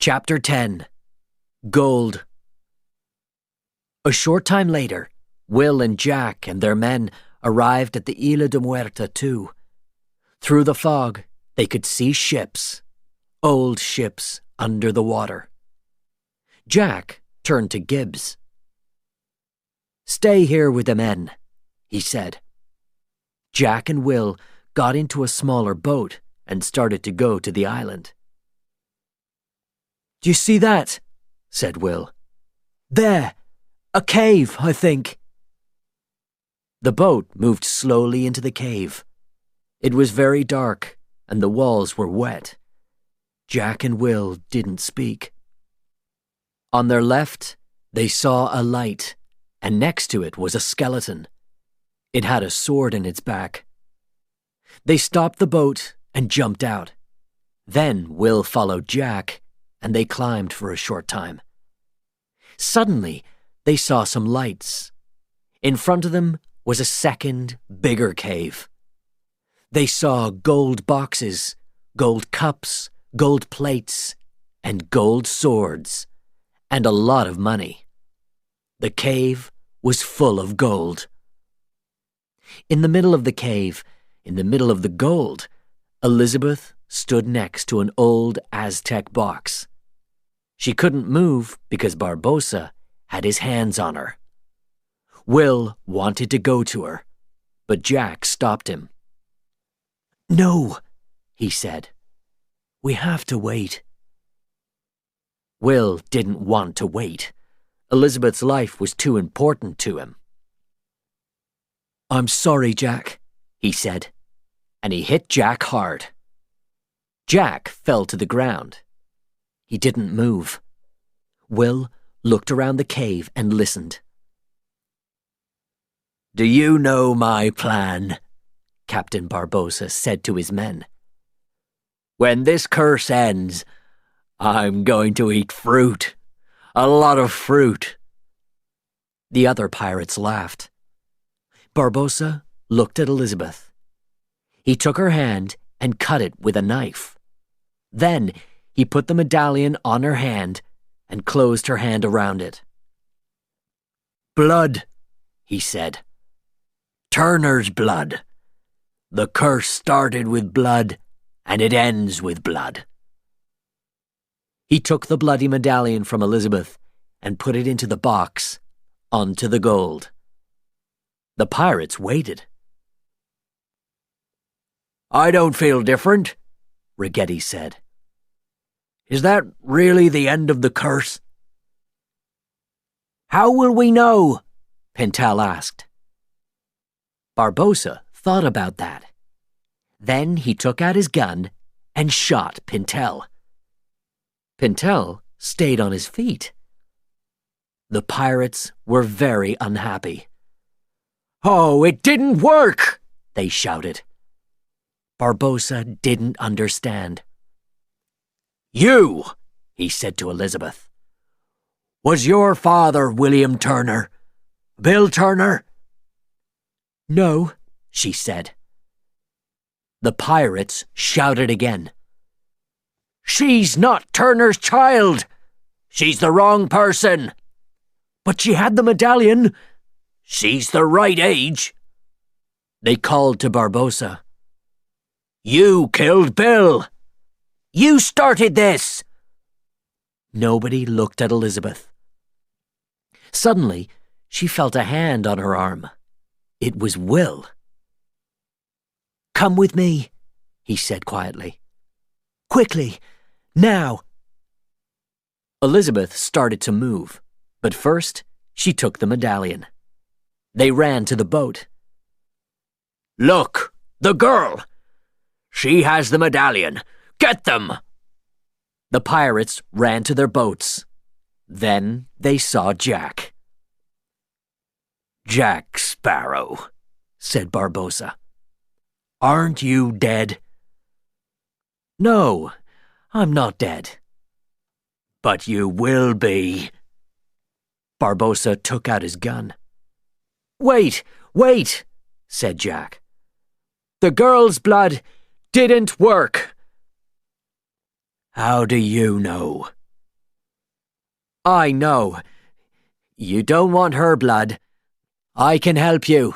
Chapter 10. Gold. A short time later, Will and Jack and their men arrived at the Isla de Muerta too. Through the fog, they could see ships, old ships under the water. Jack turned to Gibbs. "Stay here with the men," he said. Jack and Will got into a smaller boat and started to go to the island. "Do you see that?" said Will. "There, a cave, I think." The boat moved slowly into the cave. It was very dark, and the walls were wet. Jack and Will didn't speak. On their left, they saw a light, and next to it was a skeleton. It had a sword in its back. They stopped the boat and jumped out. Then Will followed Jack, and they climbed for a short time. Suddenly, they saw some lights. In front of them was a second, bigger cave. They saw gold boxes, gold cups, gold plates, and gold swords, and a lot of money. The cave was full of gold. In the middle of the cave, in the middle of the gold, Elizabeth stood next to an old Aztec box. She couldn't move because Barbosa had his hands on her. Will wanted to go to her, but Jack stopped him. "No," he said. "We have to wait." Will didn't want to wait. Elizabeth's life was too important to him. "I'm sorry, Jack," he said, and he hit Jack hard. Jack fell to the ground. He didn't move. Will looked around the cave and listened. "Do you know my plan?" Captain Barbosa said to his men. "When this curse ends, I'm going to eat fruit. A lot of fruit." The other pirates laughed. Barbosa looked at Elizabeth. He took her hand and cut it with a knife. Then he put the medallion on her hand and closed her hand around it. "Blood," he said. "Turner's blood. The curse started with blood, and it ends with blood." He took the bloody medallion from Elizabeth and put it into the box, onto the gold. The pirates waited. "I don't feel different," Rigetti said. "Is that really the end of the curse?" "How will we know?" Pintel asked. Barbosa thought about that. Then he took out his gun and shot Pintel. Pintel stayed on his feet. The pirates were very unhappy. "Oh, it didn't work!" they shouted. Barbosa didn't understand. "You," he said to Elizabeth. "Was your father William Turner? Bill Turner?" "No," she said. The pirates shouted again. "She's not Turner's child! She's the wrong person!" "But she had the medallion!" "She's the right age!" They called to Barbosa. "You killed Bill! You started this!" Nobody looked at Elizabeth. Suddenly, she felt a hand on her arm. It was Will. "Come with me," he said quietly. "Quickly, now." Elizabeth started to move, but first she took the medallion. They ran to the boat. "Look, the girl! She has the medallion. Get them!" The pirates ran to their boats. Then they saw Jack. "Jack Sparrow," said Barbosa. "Aren't you dead?" "No, I'm not dead." "But you will be." Barbosa took out his gun. "Wait, wait," said Jack. "The girl's blood didn't work." "How do you know?" I know. You don't want her blood. I can help you.